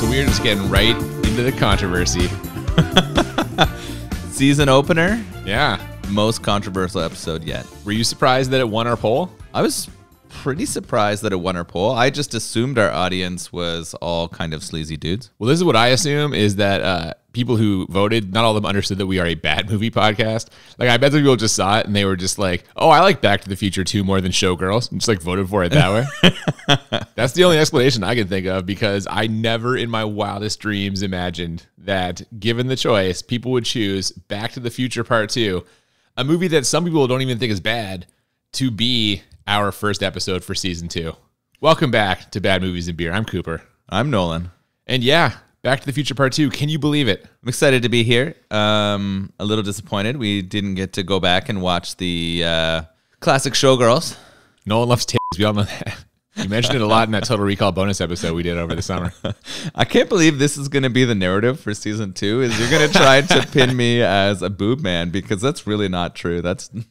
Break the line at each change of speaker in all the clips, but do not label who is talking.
So we're just getting right into the controversy.
Season opener.
Yeah.
Most controversial episode yet.
Were you surprised that it won our poll?
I was pretty surprised that it won our poll. I just assumed our audience was all kind of sleazy dudes.
Well, this is what I assume is that people who voted, not all of them understood that we are a bad movie podcast. Like, I bet some people just saw it and they were just like, oh, I like Back to the Future 2 more than Showgirls, and just like voted for it that way. That's the only explanation I can think of, because I never in my wildest dreams imagined that, given the choice, people would choose Back to the Future Part 2, a movie that some people don't even think is bad, to be our first episode for season 2. Welcome back to Bad Movies and Beer. I'm Cooper.
I'm Nolan.
And yeah, Back to the Future Part 2. Can you believe it?
I'm excited to be here. A little disappointed we didn't get to go back and watch the classic Showgirls.
Nolan loves titties. We all know that. You mentioned it a lot in that Total Recall bonus episode we did over the summer.
I can't believe this is going to be the narrative for season 2, is you're going to try to pin me as a boob man, because that's really not true. That's
all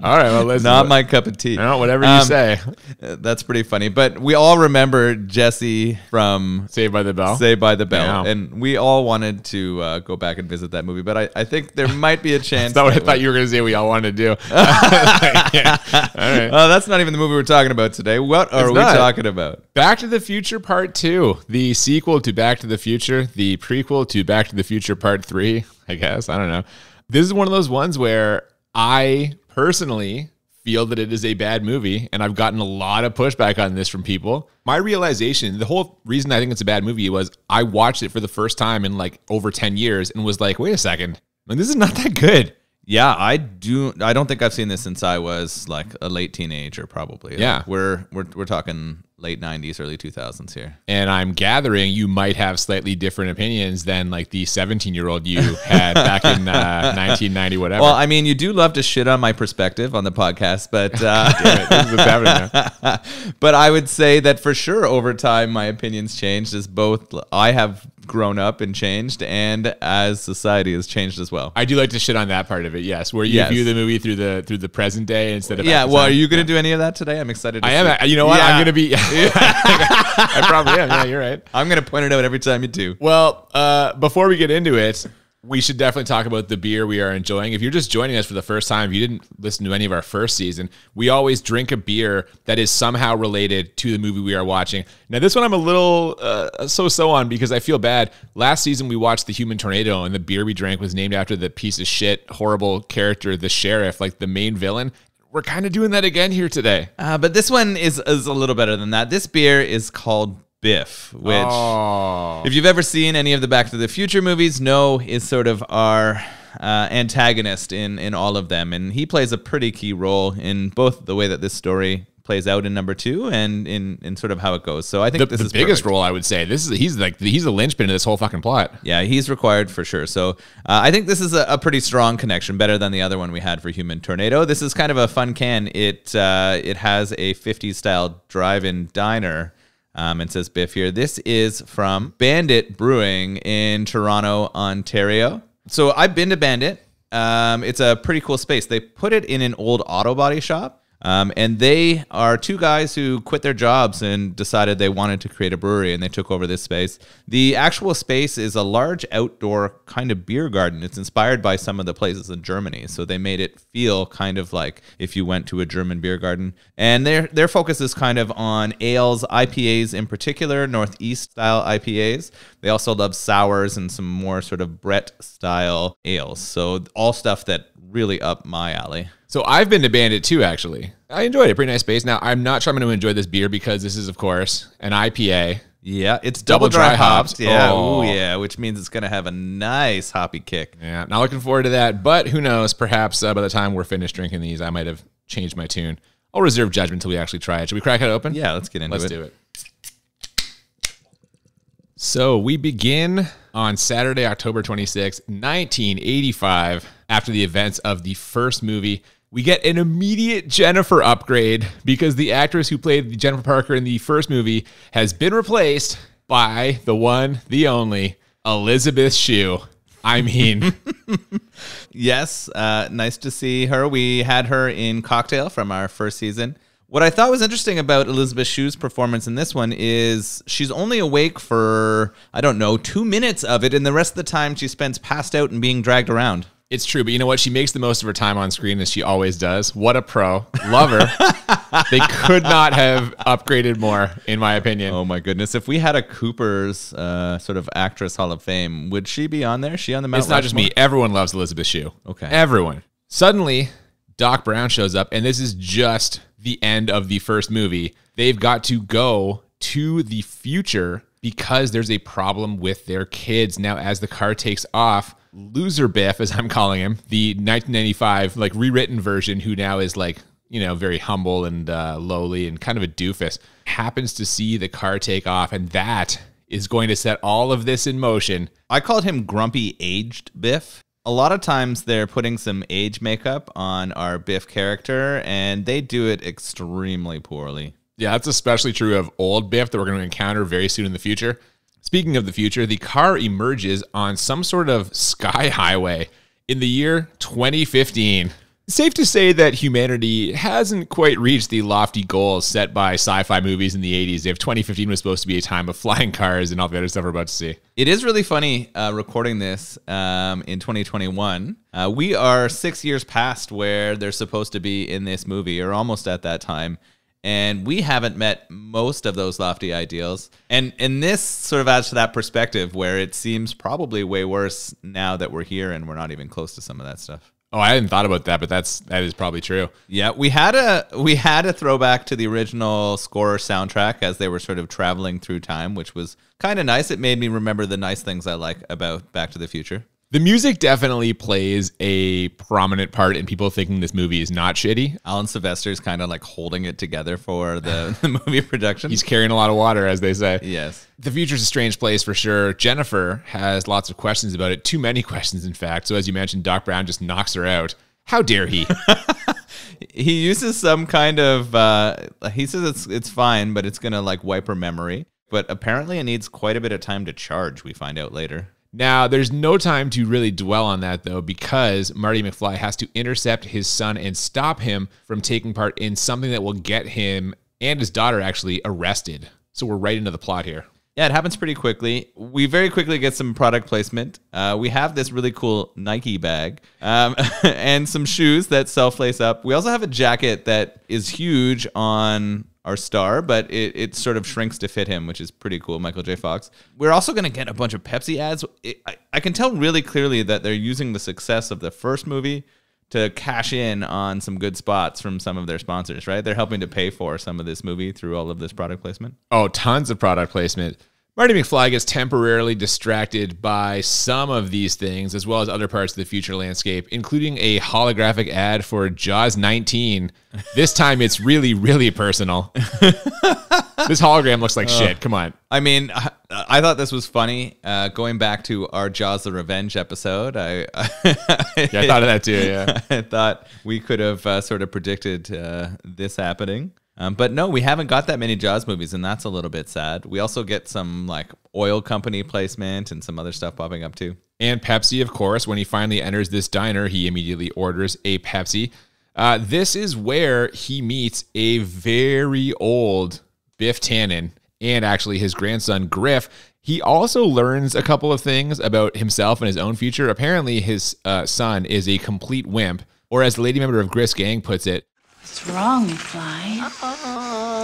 right. Well, listen,
not my cup of tea.
No, whatever you say.
That's pretty funny. But we all remember Jesse from
Saved by the Bell.
Saved by the Bell.
Yeah.
And we all wanted to go back and visit that movie. But I think there might be a chance.
That's not what I thought you were going to say we all wanted to do. Yeah. All right.
That's not even the movie we're talking about today. What are we talking about?
Back to the Future Part 2, the sequel to Back to the Future, the prequel to Back to the Future Part 3, I guess. I don't know. This is one of those ones where I personally feel that it is a bad movie, and I've gotten a lot of pushback on this from people. My realization, the whole reason I think it's a bad movie was I watched it for the first time in like over 10 years and was like, wait a second, like, this is not that good.
Yeah, I don't think I've seen this since I was like a late teenager, probably.
Yeah.
We're talking late 90s, early 2000s here.
And I'm gathering you might have slightly different opinions than like the 17-year-old you had back in 1990, whatever.
Well, I mean, you do love to shit on my perspective on the podcast, but
damn it, this is what's happening now.
But I would say that for sure over time my opinions changed, as both I have grown up and changed, and as society has changed as well.
I do like to shit on that part of it, yes, where you view the movie through the present day instead of
well, are you going to do any of that today? I'm excited to see.
I am. You know what? I'm going to be I probably am. Yeah, you're right.
I'm going to point it out every time you do.
Well, before we get into it, we should definitely talk about the beer we are enjoying. If you're just joining us for the first time, if you didn't listen to any of our first season, we always drink a beer that is somehow related to the movie we are watching. Now, this one I'm a little so-so on, because I feel bad. Last season, we watched The Human Tornado, and the beer we drank was named after the piece of shit, horrible character, the sheriff, like the main villain. We're kind of doing that again here today.
But this one is a little better than that. This beer is called Biff, which, if you've ever seen any of the Back to the Future movies, know is sort of our antagonist in all of them. And he plays a pretty key role in both the way that this story plays out in number 2 and in sort of how it goes. So I think this is the biggest
role, I would say. He's a linchpin in this whole fucking plot.
Yeah, he's required for sure. So I think this is a pretty strong connection, better than the other one we had for Human Tornado. This is kind of a fun can. It has a 50s style drive-in diner. It says Biff here. This is from Bandit Brewing in Toronto, Ontario. So I've been to Bandit. It's a pretty cool space. They put it in an old auto body shop. And they are two guys who quit their jobs and decided they wanted to create a brewery, and they took over this space. The actual space is a large outdoor kind of beer garden. It's inspired by some of the places in Germany. So they made it feel kind of like if you went to a German beer garden. And their focus is kind of on ales, IPAs in particular, Northeast style IPAs. They also love sours and some more sort of Brett style ales. So all stuff that really up my alley.
So I've been to Bandit too, actually. I enjoyed it. Pretty nice space. Now, I'm not sure I'm going to enjoy this beer because this is, of course, an IPA.
Yeah, it's double dry hopped. Yeah,
oh.
Ooh, yeah, which means it's going to have a nice hoppy kick.
Yeah, not looking forward to that. But who knows? Perhaps by the time we're finished drinking these, I might have changed my tune. I'll reserve judgment until we actually try it. Should we crack it open?
Yeah, let's get into it.
Let's do it. So we begin on Saturday, October 26, 1985, after the events of the first movie. We get an immediate Jennifer upgrade because the actress who played Jennifer Parker in the first movie has been replaced by the one, the only, Elizabeth Shue. I mean...
Yes, nice to see her. We had her in Cocktail from our first season. What I thought was interesting about Elizabeth Shue's performance in this one is she's only awake for, 2 minutes of it, and the rest of the time she spends passed out and being dragged around.
It's true, but you know what? She makes the most of her time on screen, as she always does. What a pro. Love her. They could not have upgraded more, in my opinion.
Oh, my goodness. If we had a Cooper's sort of actress Hall of Fame, would she be on there? Is she on the Mount
It's not just me. Everyone loves Elizabeth Shue.
Okay.
Everyone. Suddenly, Doc Brown shows up, and this is just the end of the first movie. They've got to go to the future because there's a problem with their kids. Now, as the car takes off, Loser Biff, as I'm calling him, the 1995 rewritten version, who now is very humble and lowly and kind of a doofus, happens to see the car take off, and that is going to set all of this in motion.
I called him Grumpy Aged Biff. A lot of times they're putting some age makeup on our Biff character, and they do it extremely poorly.
Yeah, that's especially true of old Biff that we're going to encounter very soon in the future. Speaking of the future, the car emerges on some sort of sky highway in the year 2015. It's safe to say that humanity hasn't quite reached the lofty goals set by sci-fi movies in the 80s if 2015 was supposed to be a time of flying cars and all the other stuff we're about to see.
It is really funny recording this in 2021. We are 6 years past where they're supposed to be in this movie, or almost at that time. And we haven't met most of those lofty ideals. And this sort of adds to that perspective where it seems probably way worse now that we're here and we're not even close to some of that stuff.
Oh, I hadn't thought about that, but that is probably true.
Yeah, we had a throwback to the original score soundtrack as they were sort of traveling through time, which was kind of nice. It made me remember the nice things I like about Back to the Future.
The music definitely plays a prominent part in people thinking this movie is not shitty.
Alan Silvester's kind of holding it together for the movie production.
He's carrying a lot of water, as they say.
Yes.
The future's a strange place for sure. Jennifer has lots of questions about it. Too many questions, in fact. So as you mentioned, Doc Brown just knocks her out. How dare he?
He uses some kind of, he says it's fine, but it's going to wipe her memory. But apparently it needs quite a bit of time to charge, we find out later.
Now, there's no time to really dwell on that, though, because Marty McFly has to intercept his son and stop him from taking part in something that will get him and his daughter actually arrested. So we're right into the plot here.
Yeah, it happens pretty quickly. We very quickly get some product placement. We have this really cool Nike bag and some shoes that self-lace up. We also have a jacket that is huge on our star, but it sort of shrinks to fit him, which is pretty cool. Michael J. Fox. We're also going to get a bunch of Pepsi ads. I can tell really clearly that they're using the success of the first movie to cash in on some good spots from some of their sponsors, right? They're helping to pay for some of this movie through all of this product placement.
Oh, tons of product placement. Marty McFly gets temporarily distracted by some of these things, as well as other parts of the future landscape, including a holographic ad for Jaws 19. This time it's really, really personal. This hologram looks like shit. Come on.
I mean, I thought this was funny. Going back to our Jaws the Revenge episode, I
thought of that too, yeah.
I thought we could have sort of predicted this happening. But no, we haven't got that many Jaws movies, and that's a little bit sad. We also get some oil company placement and some other stuff popping up too.
And Pepsi, of course. When he finally enters this diner, he immediately orders a Pepsi. This is where he meets a very old Biff Tannen and actually his grandson, Griff. He also learns a couple of things about himself and his own future. Apparently, his son is a complete wimp, or as the lady member of Griff's gang puts it,
"What's wrong, McFly?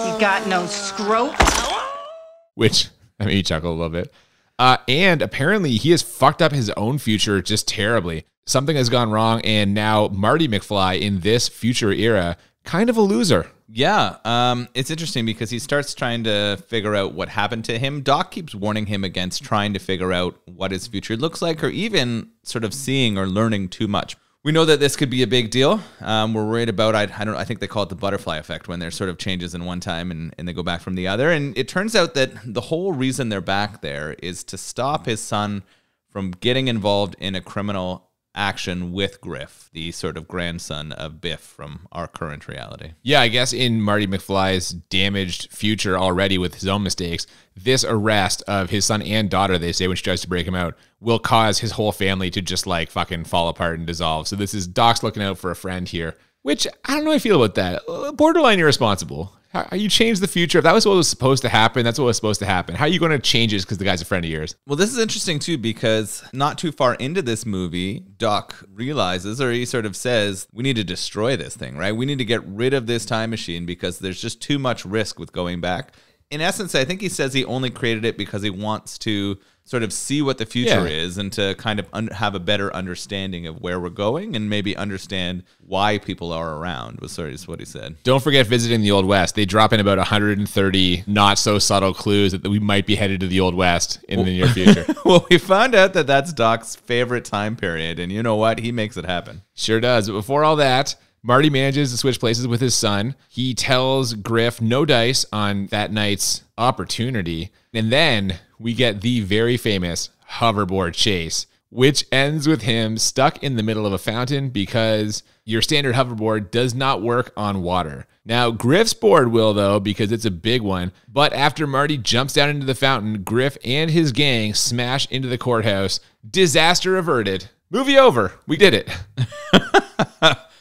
You got no scrope?"
Which, I mean, he chuckled a little bit. And apparently he has fucked up his own future just terribly. Something has gone wrong, and now Marty McFly in this future era, kind of a loser.
Yeah, it's interesting because he starts trying to figure out what happened to him. Doc keeps warning him against trying to figure out what his future looks like, or even sort of seeing or learning too much. We know that this could be a big deal. We're worried about, I think they call it the butterfly effect, when there's sort of changes in one time and they go back from the other. And it turns out that the whole reason they're back there is to stop his son from getting involved in a criminal action with Griff, the sort of grandson of Biff from our current reality.
Yeah, I guess in Marty McFly's damaged future already with his own mistakes, this arrest of his son and daughter, they say when she tries to break him out, will cause his whole family to just fucking fall apart and dissolve. So this is Doc's looking out for a friend here. Which, I don't know how I feel about that. Borderline irresponsible. How you change the future. If that was what was supposed to happen, that's what was supposed to happen. How are you going to change it because the guy's a friend of yours?
Well, this is interesting, too, because not too far into this movie, Doc realizes, or he sort of says, we need to destroy this thing, right? We need to get rid of this time machine because there's just too much risk with going back. In essence, I think he says he only created it because he wants to sort of see what the future is and to kind of have a better understanding of where we're going and maybe understand why people are around, was sort of what he said.
Don't forget visiting the Old West. They drop in about 130 not so subtle clues that we might be headed to the Old West in the near future.
Well, we found out that that's Doc's favorite time period, and you know what? He makes it happen.
Sure does. But before all that, Marty manages to switch places with his son. He tells Griff no dice on that night's opportunity. And then we get the very famous hoverboard chase, which ends with him stuck in the middle of a fountain because your standard hoverboard does not work on water. Now, Griff's board will, though, because it's a big one. But after Marty jumps down into the fountain, Griff and his gang smash into the courthouse. Disaster averted. Movie over. We did it.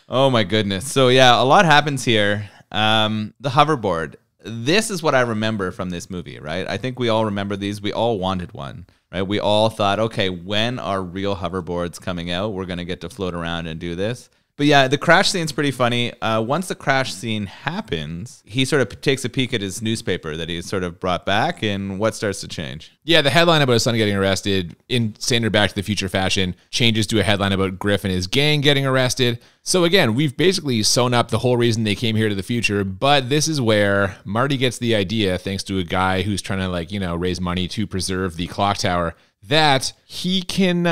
Oh, my goodness. So, yeah, a lot happens here. The hoverboard. This is what I remember from this movie, right? I think we all remember these. We all wanted one, right? We all thought, okay, when are real hoverboards coming out? We're going to get to float around and do this. But yeah, the crash scene's pretty funny. Once the crash scene happens, he sort of takes a peek at his newspaper that he's sort of brought back, and what starts to change?
Yeah, the headline about his son getting arrested in standard Back to the Future fashion changes to a headline about Griff and his gang getting arrested. So again, we've basically sewn up the whole reason they came here to the future, but this is where Marty gets the idea, thanks to a guy who's trying to raise money to preserve the clock tower, that he can,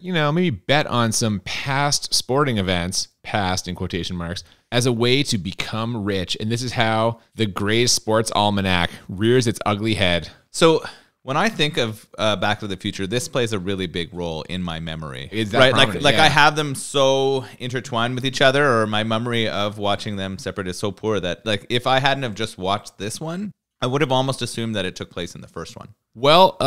maybe bet on some past sporting events, past in quotation marks, as a way to become rich. And this is how the Gray's Sports Almanac rears its ugly head.
So when I think of Back to the Future, this plays a really big role in my memory.
Is that
right?
prominent?
Like
Yeah.
I have them so intertwined with each other, or my memory of watching them separate is so poor that, like, if I hadn't have just watched this one, I would have almost assumed that it took place in the first one.
Well,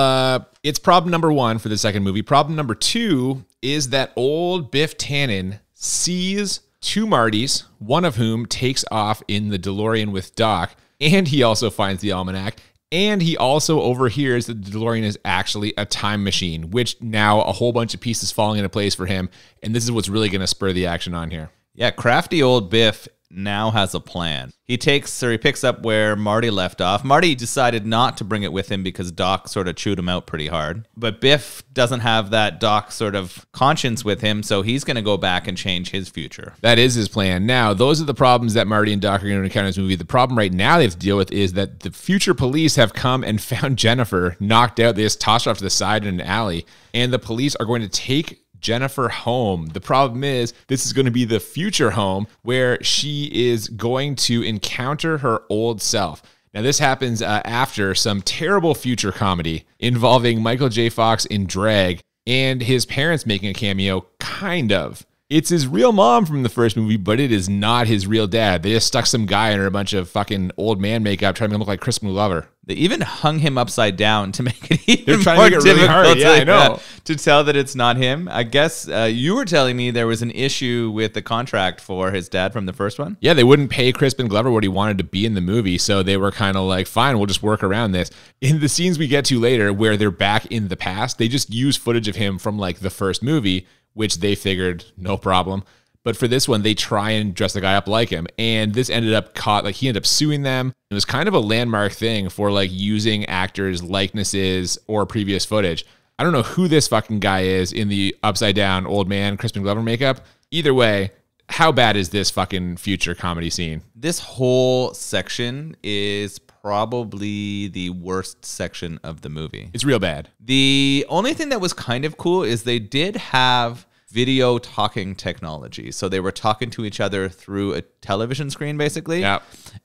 it's problem number one for the second movie. Problem number two is that old Biff Tannen sees two Martys, one of whom takes off in the DeLorean with Doc, and he also finds the almanac, and he also overhears that the DeLorean is actually a time machine, which now a whole bunch of pieces falling into place for him, and this is what's really going to spur the action on here.
Yeah, crafty old Biff now has a plan. He picks up where Marty left off. Marty decided not to bring it with him because Doc sort of chewed him out pretty hard. But Biff doesn't have that Doc sort of conscience with him, so he's going to go back and change his future.
That is his plan. Now, those are the problems that Marty and Doc are going to encounter in this movie. The problem right now they have to deal with is that the future police have come and found Jennifer knocked out. They just tossed her off to the side in an alley, and the police are going to take Jennifer home. The problem is this is going to be the future home where she is going to encounter her old self. Now, this happens after some terrible future comedy involving Michael J. Fox in drag and his parents making a cameo, kind of. It's his real mom from the first movie, but it is not his real dad. They just stuck some guy under a bunch of fucking old man makeup trying to look like Crispin Glover.
They even hung him upside down to make it even
They're trying
more
to make it really
difficult
hard. Yeah, I know.
To tell that it's not him. I guess you were telling me there was an issue with the contract for his dad from the first one.
Yeah, they wouldn't pay Crispin Glover what he wanted to be in the movie, so they were kind of like, fine, we'll just work around this. In the scenes we get to later where they're back in the past, they just use footage of him from like the first movie, which they figured no problem. But for this one, they try and dress the guy up like him. And this ended up he ended up suing them. It was kind of a landmark thing for like using actors' likenesses or previous footage. I don't know who this fucking guy is in the upside down old man Crispin Glover makeup. Either way, how bad is this fucking future comedy scene?
This whole section is probably the worst section of the movie.
It's real bad.
The only thing that was kind of cool is they did have video talking technology. So they were talking to each other through a television screen, basically.
Yeah.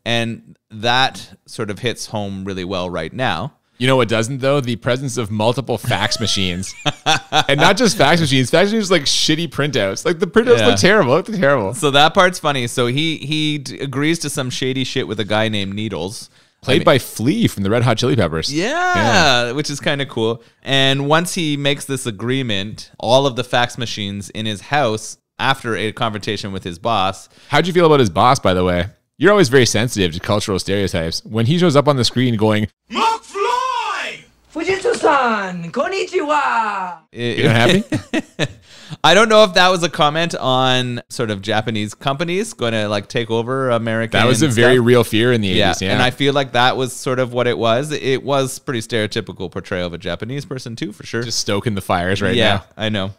And that sort of hits home really well right now.
You know what doesn't, though? The presence of multiple fax machines. And not just fax machines like shitty printouts. Like the printouts look terrible.
So that part's funny. So he agrees to some shady shit with a guy named Needles.
Played by Flea from the Red Hot Chili Peppers.
Yeah, which is kind of cool. And once he makes this agreement, all of the fax machines in his house after a confrontation with his boss.
How'd you feel about his boss, by the way? You're always very sensitive to cultural stereotypes. When he shows up on the screen going,
McFly! Fujitsu-san! Konnichiwa!
you not happy?
I don't know if that was a comment on sort of Japanese companies going to like take over American.
That was a very real fear in the 80s. Yeah.
And I feel like that was sort of what it was. It was pretty stereotypical portrayal of a Japanese person too, for sure.
Just stoking the fires right now.
Yeah, I know.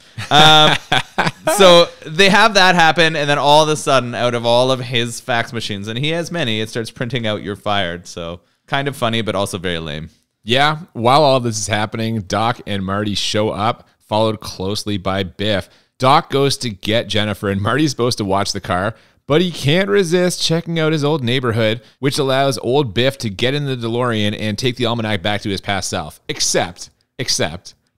So they have that happen, and then all of a sudden, out of all of his fax machines, and he has many, it starts printing out "you're fired." So kind of funny, but also very lame.
Yeah. While all this is happening, Doc and Marty show up, followed closely by Biff. Doc goes to get Jennifer, and Marty's supposed to watch the car, but he can't resist checking out his old neighborhood, which allows old Biff to get in the DeLorean and take the almanac back to his past self. Except,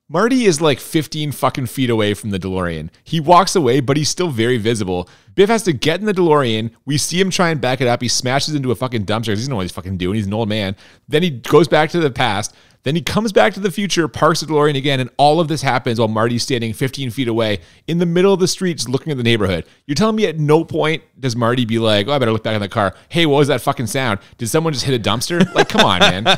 Marty is like 15 fucking feet away from the DeLorean. He walks away, but he's still very visible. Biff has to get in the DeLorean. We see him try and back it up. He smashes into a fucking dumpster because he doesn't know what he's fucking doing. He's an old man. Then he goes back to the past. Then he comes back to the future, parks the DeLorean again, and all of this happens while Marty's standing 15 feet away in the middle of the street just looking at the neighborhood. You're telling me at no point does Marty be like, oh, I better look back in the car. Hey, what was that fucking sound? Did someone just hit a dumpster? Like, come on, man.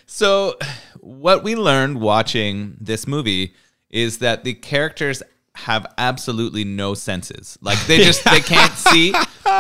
So what we learned watching this movie is that the characters have absolutely no senses. Like they can't see,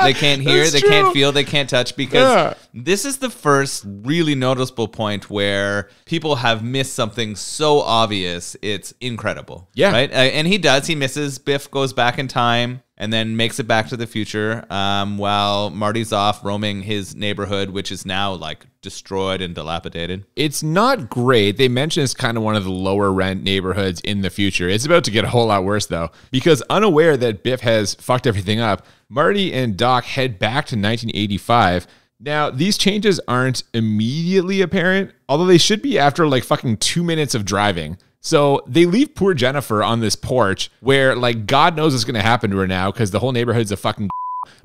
they can't hear,
That's
they
true.
can't feel, they can't touch, because this is the first really noticeable point where people have missed something so obvious. It's incredible.
Yeah.
Right. And he misses. Biff goes back in time and then makes it back to the future, while Marty's off roaming his neighborhood, which is now like destroyed and dilapidated.
It's not great. They mention it's kind of one of the lower rent neighborhoods in the future. It's about to get a whole lot worse, though, because unaware that Biff has fucked everything up, Marty and Doc head back to 1985. Now, these changes aren't immediately apparent, although they should be after like fucking 2 minutes of driving. So they leave poor Jennifer on this porch where like God knows what's going to happen to her now because the whole neighborhood's a fucking.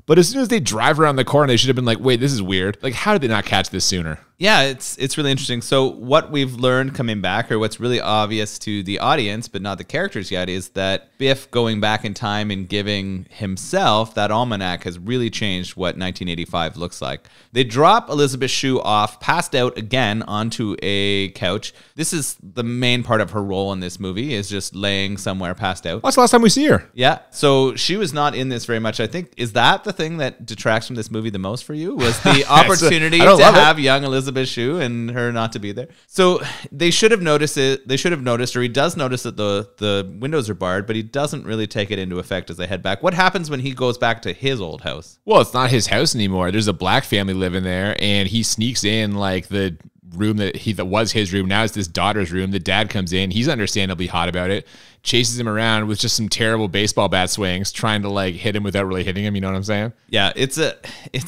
But as soon as they drive around the corner, they should have been like, wait, this is weird. Like, how did they not catch this sooner?
Yeah, it's really interesting. So what we've learned coming back, or what's really obvious to the audience, but not the characters yet, is that Biff going back in time and giving himself that almanac has really changed what 1985 looks like. They drop Elizabeth Shue off, passed out again, onto a couch. This is the main part of her role in this movie, is just laying somewhere passed out.
That's the last time we see her.
Yeah, so she was not in this very much. I think, is that the thing that detracts from this movie the most for you? Was the opportunity to have young Elizabeth Shue and her not to be there? So they should have noticed it. They should have noticed, or he does notice that the windows are barred, but he doesn't really take it into effect as they head back. What happens when he goes back to his old house?
Well, it's not his house anymore. There's a black family living there, and he sneaks in like the room that was his room. Now it's this daughter's room. The dad comes in. He's understandably hot about it. Chases him around with just some terrible baseball bat swings, trying to like hit him without really hitting him. You know what I'm saying?
Yeah, it's a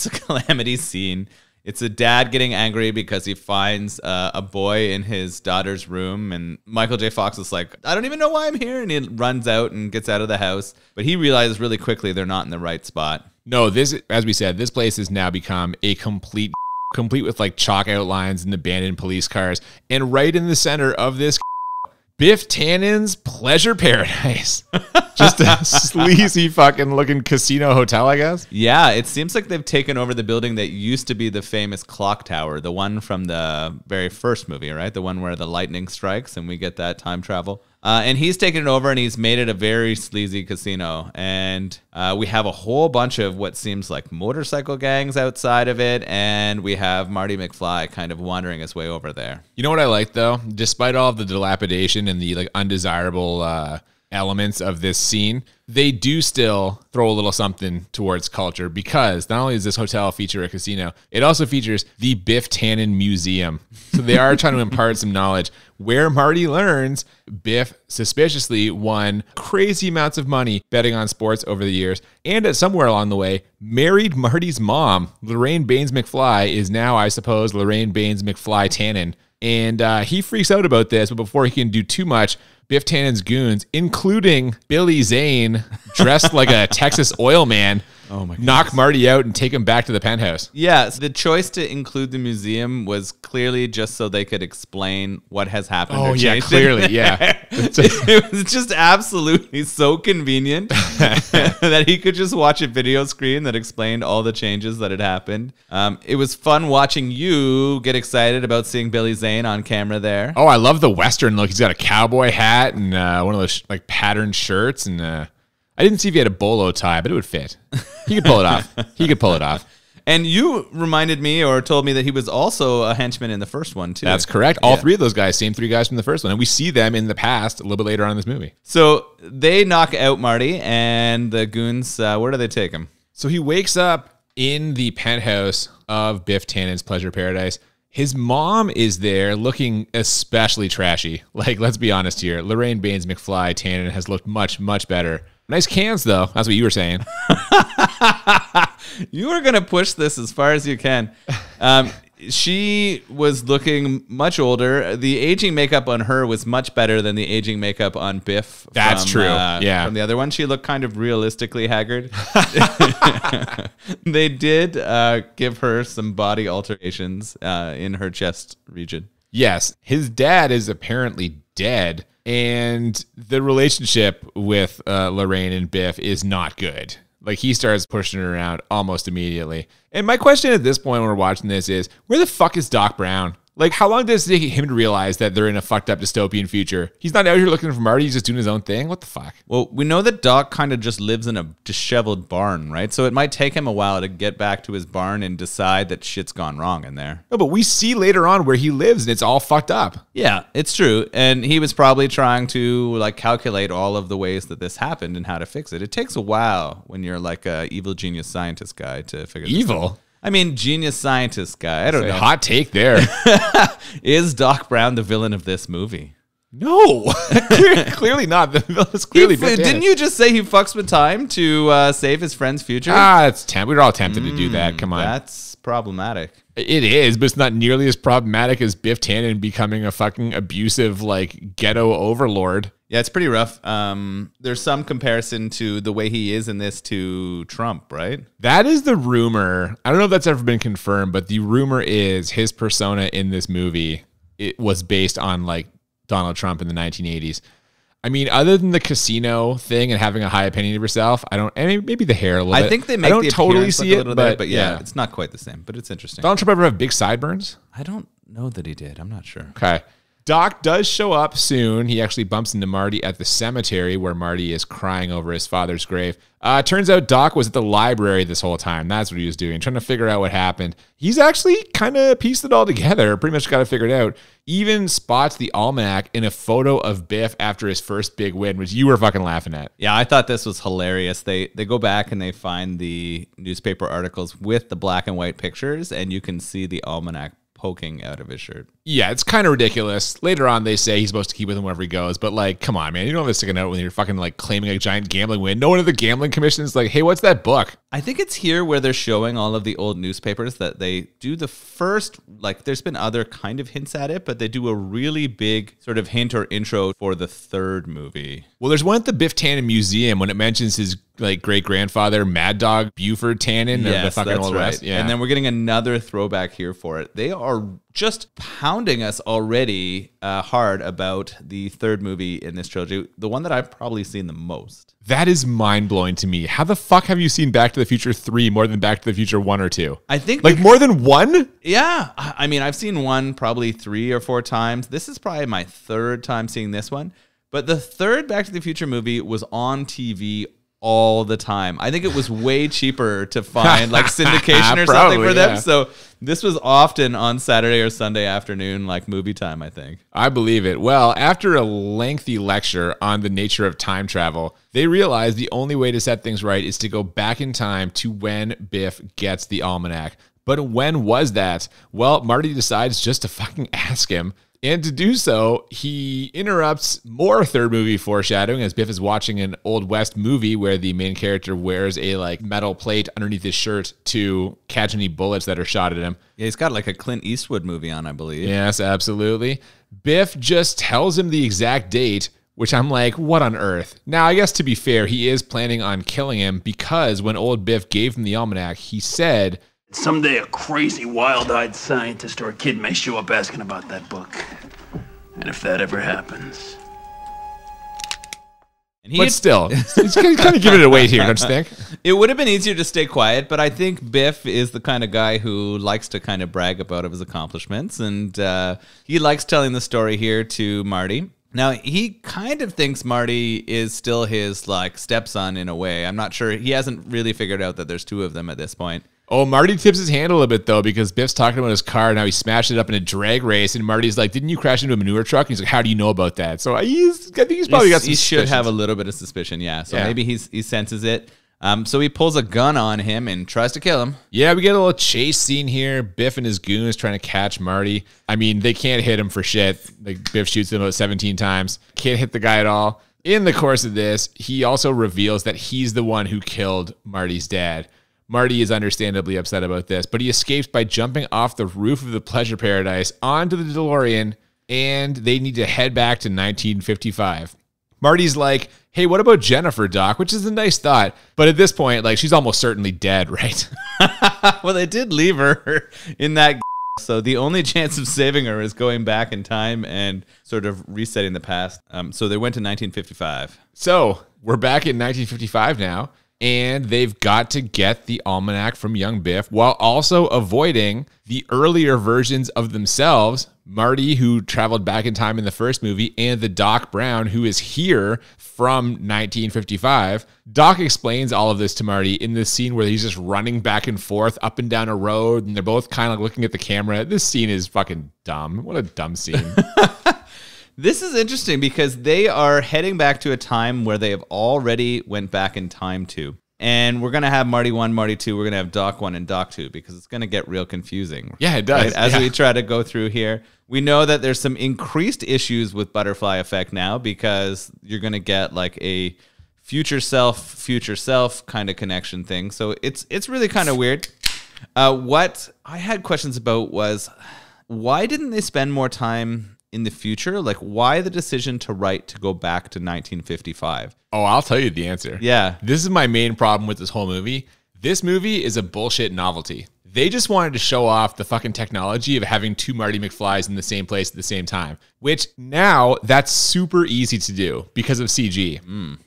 calamity scene. It's a dad getting angry because he finds a boy in his daughter's room, and Michael J. Fox is like, I don't even know why I'm here, and he runs out and gets out of the house. But he realizes really quickly they're not in the right spot.
No, this, as we said, this place has now become a complete with like chalk outlines and abandoned police cars. And right in the center of this, Biff Tannen's Pleasure Paradise. Just a sleazy fucking looking casino hotel, I guess.
Yeah, it seems like they've taken over the building that used to be the famous clock tower, the one from the very first movie, right? The one where the lightning strikes and we get that time travel. And he's taken it over and he's made it a very sleazy casino. And we have a whole bunch of what seems like motorcycle gangs outside of it. And we have Marty McFly kind of wandering his way over there.
You know what I like, though? Despite all of the dilapidation and the like undesirable elements of this scene, they do still throw a little something towards culture, because not only does this hotel feature a casino, it also features the Biff Tannen Museum. So they are trying to impart some knowledge, where Marty learns Biff suspiciously won crazy amounts of money betting on sports over the years, and at somewhere along the way married Marty's mom. Lorraine Baines McFly is now, I suppose, Lorraine Baines McFly Tannen. And he freaks out about this, but before he can do too much, Biff Tannen's goons, including Billy Zane, dressed like a Texas oil man,
Oh my
knock Marty out and take him back to the penthouse.
Yeah, so the choice to include the museum was clearly just so they could explain what has happened.
Oh
or
yeah,
changed
clearly,
it.
yeah.
It was just absolutely so convenient that he could just watch a video screen that explained all the changes that had happened. It was fun watching you get excited about seeing Billy Zane on camera there.
Oh, I love the Western look. He's got a cowboy hat and one of those like patterned shirts. And I didn't see if he had a bolo tie, but it would fit. He could pull it off. He could pull it off.
And you reminded me or told me that he was also a henchman in the first one, too.
That's correct. All three of those guys, same three guys from the first one. And we see them in the past a little bit later on in this movie.
So they knock out Marty, and the goons, where do they take him?
So he wakes up in the penthouse of Biff Tannen's Pleasure Paradise. His mom is there looking especially trashy. Like, let's be honest here. Lorraine Baines McFly Tannen has looked much, much better. Nice cans, though. That's what you were saying.
You are going to push this as far as you can. She was looking much older. The aging makeup on her was much better than the aging makeup on Biff.
That's true. Yeah.
From the other one, she looked kind of realistically haggard. They did give her some body alterations in her chest region.
Yes. His dad is apparently dead, and the relationship with Lorraine and Biff is not good. Like, he starts pushing her around almost immediately. And my question at this point when we're watching this is, where the fuck is Doc Brown? Like, how long does it take him to realize that they're in a fucked up dystopian future? He's not out here looking for Marty. He's just doing his own thing. What the fuck?
Well, we know that Doc kind of just lives in a disheveled barn, right? So it might take him a while to get back to his barn and decide that shit's gone wrong in there.
No, but we see later on where he lives, and it's all fucked up.
Yeah, it's true. And he was probably trying to like calculate all of the ways that this happened and how to fix it. It takes a while when you're like a evil genius scientist guy to figure this out.
Evil?
I mean, genius scientist guy. I don't know.
Hot take there.
Is Doc Brown the villain of this movie?
No, clearly not. The villain is clearly Biff Tannen.
Didn't you just say he fucks with time to save his friend's future?
That's we're all tempted to do that. Come on.
That's problematic.
It is, but it's not nearly as problematic as Biff Tannen becoming a fucking abusive, like, ghetto overlord.
Yeah, it's pretty rough. There's some comparison to the way he is in this to Trump, right?
That is the rumor. I don't know if that's ever been confirmed, but the rumor is his persona in this movie, it was based on, like, Donald Trump in the 1980s. I mean, other than the casino thing and having a high opinion of yourself, I don't. I mean, maybe the hair a little bit.
I think they make
I don't
the
totally
appearance
see
look a
it,
little bit, but yeah, it's not quite the same. But it's interesting.
Donald Trump ever have big sideburns?
I don't know that he did. I'm not sure.
Okay. Doc does show up soon. He actually bumps into Marty at the cemetery where Marty is crying over his father's grave. Turns out Doc was at the library this whole time. That's what he was doing, trying to figure out what happened. He's actually kind of pieced it all together, pretty much got it figured out. Even spots the almanac in a photo of Biff after his first big win, which you were fucking laughing at.
Yeah, I thought this was hilarious. They go back and they find the newspaper articles with the black and white pictures, and you can see the almanac poking out of his shirt.
Yeah, it's kind of ridiculous. Later on, they say he's supposed to keep with him wherever he goes, but like, come on, man. You don't have to stick it out when you're fucking like claiming a giant gambling win. No one at the gambling commission is like, hey, what's that book?
I think it's here where they're showing all of the old newspapers that they do the first, like there's been other kind of hints at it, but they do a really big sort of hint or intro for the third movie.
Well, there's one at the Biff Tannen Museum when it mentions his like great grandfather, Mad Dog Buford Tannen of the fucking Old West. Yeah.
And then we're getting another throwback here for it. They are just pounding us already hard about the third movie in this trilogy, the one that I've probably seen the most.
That is mind-blowing to me. How the fuck have you seen Back to the Future 3 more than Back to the Future 1 or 2?
I think
like more than one?
Yeah. I mean, I've seen one probably 3 or 4 times. This is probably my third time seeing this one. But the third Back to the Future movie was on TV all the time. I think it was way cheaper to find like syndication or something for them. Yeah. So this was often on Saturday or Sunday afternoon, like movie time, I think.
I believe it. Well, after a lengthy lecture on the nature of time travel, they realized the only way to set things right is to go back in time to when Biff gets the almanac. But when was that? Well, Marty decides just to fucking ask him. And to do so, he interrupts more third movie foreshadowing as Biff is watching an Old West movie where the main character wears a like metal plate underneath his shirt to catch any bullets that are shot at him.
Yeah, he's got like a Clint Eastwood movie on, I believe.
Yes, absolutely. Biff just tells him the exact date which I'm like, what on earth? Now, I guess to be fair, he is planning on killing him because when old Biff gave him the almanac, he said,
someday a crazy, wild-eyed scientist or a kid may show up asking about that book. And if that ever happens...
But still, he's kind of giving it away here, don't you think?
It would have been easier to stay quiet, but I think Biff is the kind of guy who likes to kind of brag about his accomplishments, and he likes telling the story here to Marty. Now, he kind of thinks Marty is still his like stepson in a way. I'm not sure. He hasn't really figured out that there's two of them at this point.
Oh, Marty tips his hand a little bit, though, because Biff's talking about his car. Now he smashed it up in a drag race, and Marty's like, didn't you crash into a manure truck? And he's like, how do you know about that? So I think he's probably got some
He should
suspicions.
have a little bit of suspicion, yeah. So maybe he senses it. So he pulls a gun on him and tries to kill him.
Yeah, we get a little chase scene here. Biff and his goons trying to catch Marty. I mean, they can't hit him for shit. Like, Biff shoots him about 17 times. Can't hit the guy at all. In the course of this, he also reveals that he's the one who killed Marty's dad. Marty is understandably upset about this, but he escapes by jumping off the roof of the pleasure paradise onto the DeLorean, and they need to head back to 1955. Marty's like, hey, what about Jennifer, Doc? Which is a nice thought. But at this point, like, she's almost certainly dead, right?
Well, they did leave her in that so the only chance of saving her is going back in time and sort of resetting the past. So they went to 1955.
So we're back in 1955 now. And they've got to get the almanac from young Biff while also avoiding the earlier versions of themselves, Marty, who traveled back in time in the first movie, and the Doc Brown, who is here from 1955. Doc explains all of this to Marty in this scene where he's just running back and forth up and down a road, and they're both kind of looking at the camera. This scene is fucking dumb. What a dumb scene.
This is interesting because they are heading back to a time where they have already went back in time to. And we're going to have Marty 1, Marty 2. We're going to have Doc 1 and Doc 2 because it's going to get real confusing.
Yeah, it does.
Right? As we try to go through here, we know that there's some increased issues with butterfly effect now because you're going to get like a future self kind of connection thing. So it's really kind of weird. What I had questions about was why didn't they spend more time in the future? Like, why the decision to go back to 1955?
Oh, I'll tell you the answer.
Yeah.
This is my main problem with this whole movie. This movie is a bullshit novelty. They just wanted to show off the fucking technology of having two Marty McFlys in the same place at the same time, which now that's super easy to do because of CG.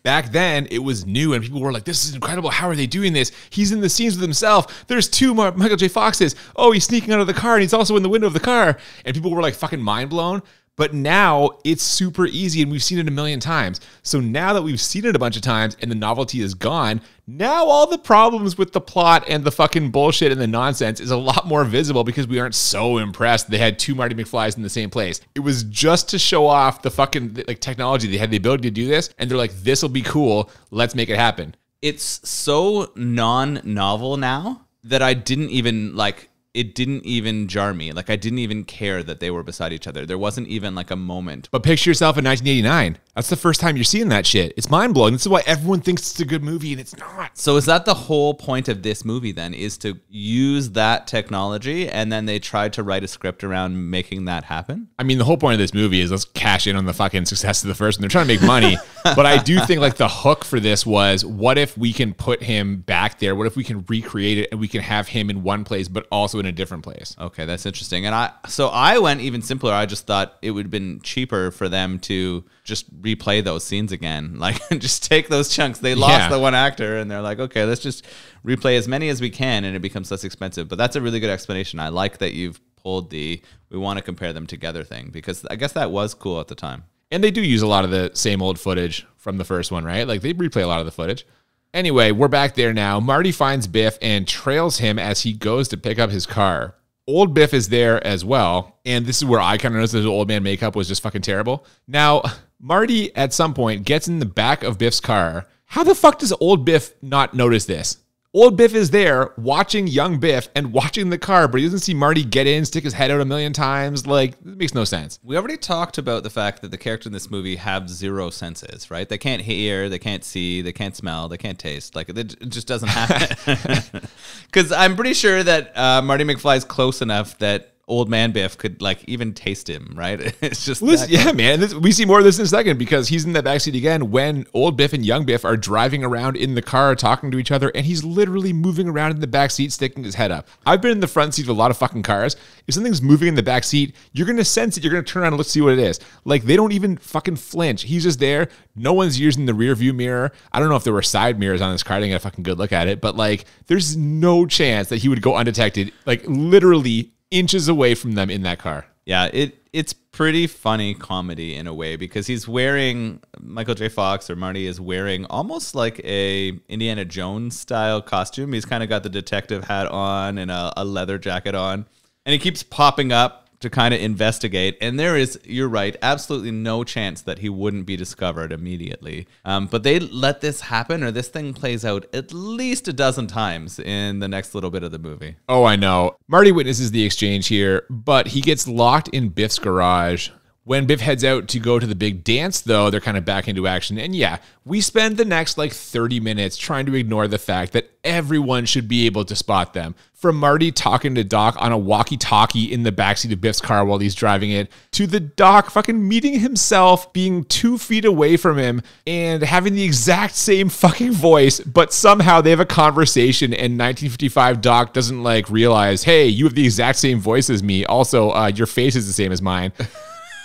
Back then, it was new and people were like, this is incredible. How are they doing this? He's in the scenes with himself. There's two Michael J. Foxes. Oh, he's sneaking out of the car and he's also in the window of the car. And people were like fucking mind blown. But now it's super easy and we've seen it a million times. So now that we've seen it a bunch of times and the novelty is gone, now all the problems with the plot and the fucking bullshit and the nonsense is a lot more visible because we aren't so impressed they had two Marty McFlys in the same place. It was just to show off the fucking like technology. They had the ability to do this and they're like, this will be cool. Let's make it happen.
It's so non-novel now that I didn't even like... It didn't even jar me. Like, I didn't even care that they were beside each other. There wasn't even like a moment.
But picture yourself in 1989. That's the first time you're seeing that shit. It's mind-blowing. This is why everyone thinks it's a good movie and it's not.
So is that the whole point of this movie then, is to use that technology and then they tried to write a script around making that happen?
I mean, the whole point of this movie is let's cash in on the fucking success of the first one. They're trying to make money. But I do think like the hook for this was, what if we can put him back there? What if we can recreate it and we can have him in one place but also in a different place?
Okay, that's interesting. And I went even simpler. I just thought it would have been cheaper for them to just replay those scenes again. Like, just take those chunks. They lost the one actor and they're like, okay, let's just replay as many as we can and it becomes less expensive. But that's a really good explanation. I like that you've pulled we want to compare them together thing, because I guess that was cool at the time.
And they do use a lot of the same old footage from the first one, right? Like, they replay a lot of the footage. Anyway, we're back there now. Marty finds Biff and trails him as he goes to pick up his car. Old Biff is there as well. And this is where I kind of noticed that his old man makeup was just fucking terrible. Now, Marty at some point gets in the back of Biff's car. How the fuck does old Biff not notice this? Old Biff is there watching young Biff and watching the car, but he doesn't see Marty get in, stick his head out a million times. Like, it makes no sense.
We already talked about the fact that the characters in this movie have zero senses, right? They can't hear, they can't see, they can't smell, they can't taste. Like, it just doesn't happen. Because I'm pretty sure that Marty McFly is close enough that old man Biff could like even taste him, right? It's just
yeah, man. We see more of this in a second because he's in the backseat again when old Biff and young Biff are driving around in the car talking to each other, and he's literally moving around in the backseat, sticking his head up. I've been in the front seat of a lot of fucking cars. If something's moving in the backseat, you're gonna sense it. You're gonna turn around and look see what it is. Like they don't even fucking flinch. He's just there. No one's using the rear view mirror. I don't know if there were side mirrors on this car. I didn't get a fucking good look at it, but like there's no chance that he would go undetected. Like literally inches away from them in that car.
Yeah, it's pretty funny comedy in a way because he's wearing, Michael J. Fox or Marty is wearing almost like a Indiana Jones style costume. He's kind of got the detective hat on and a leather jacket on, and he keeps popping up to kind of investigate. And there is, you're right, absolutely no chance that he wouldn't be discovered immediately. But they let this happen, or this thing plays out at least a dozen times in the next little bit of the movie.
Oh, I know. Marty witnesses the exchange here, but he gets locked in Biff's garage. When Biff heads out to go to the big dance, though, they're kind of back into action. And yeah, we spend the next like 30 minutes trying to ignore the fact that everyone should be able to spot them. From Marty talking to Doc on a walkie-talkie in the backseat of Biff's car while he's driving it, to the Doc fucking meeting himself, being 2 feet away from him, and having the exact same fucking voice, but somehow they have a conversation and 1955 Doc doesn't like realize, hey, you have the exact same voice as me. Also, your face is the same as mine.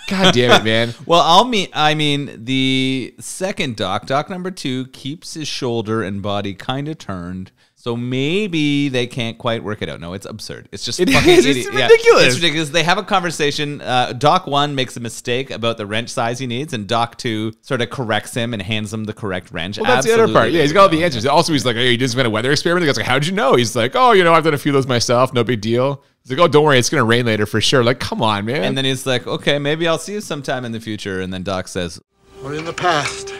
God damn it, man.
Well, I mean, the second Doc number 2, keeps his shoulder and body kind of turned. So maybe they can't quite work it out. No, it's absurd. It's just fucking
it's
idiot.
ridiculous.
It's ridiculous. They have a conversation. Doc 1 makes a mistake about the wrench size he needs, and Doc 2 sort of corrects him and hands him the correct wrench.
Well, that's the other part. Yeah, he's got all the answers. Also, he's like, hey, you just went a weather experiment? The guy's like, how'd you know? He's like, oh, I've done a few of those myself. No big deal. He's like, oh, don't worry, it's going to rain later for sure. Like, come on, man.
And then he's like, okay, maybe I'll see you sometime in the future. And then Doc says,
or in the past.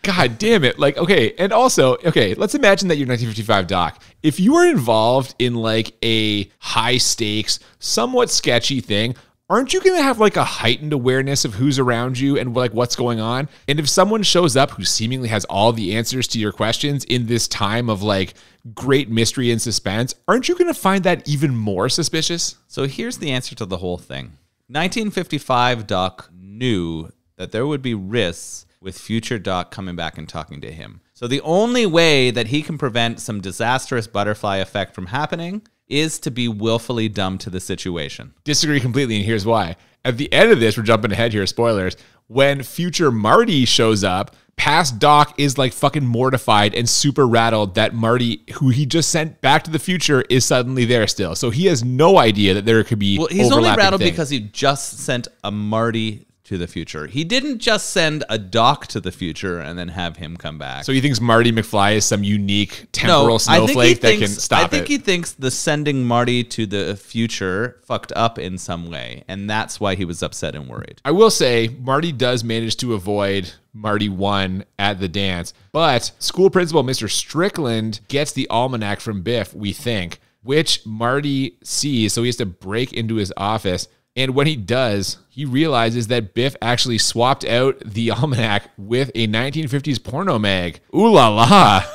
God damn it. Like, okay. And also, okay, let's imagine that you're 1955 Doc. If you were involved in like a high stakes, somewhat sketchy thing, aren't you going to have like a heightened awareness of who's around you and like what's going on? And if someone shows up who seemingly has all the answers to your questions in this time of like great mystery and suspense, aren't you going to find that even more suspicious?
So here's the answer to the whole thing. 1955 Doc knew that there would be risks with future Doc coming back and talking to him. So the only way that he can prevent some disastrous butterfly effect from happening is to be willfully dumb to the situation.
Disagree completely, and here's why. At the end of this, we're jumping ahead here, spoilers. When future Marty shows up, past Doc is like fucking mortified and super rattled that Marty, who he just sent back to the future, is suddenly there still. So he has no idea that there could be
he's only rattled
things.
Because he just sent a Marty to the future. He didn't just send a Doc to the future and then have him come back.
So he thinks Marty McFly is some unique temporal snowflake that can stop it.
I think he thinks the sending Marty to the future fucked up in some way, and that's why he was upset and worried.
I will say, Marty does manage to avoid Marty 1 at the dance, but school principal Mr. Strickland gets the almanac from Biff, we think, which Marty sees, so he has to break into his office. And when he does, he realizes that Biff actually swapped out the almanac with a 1950s porno mag. Ooh la la.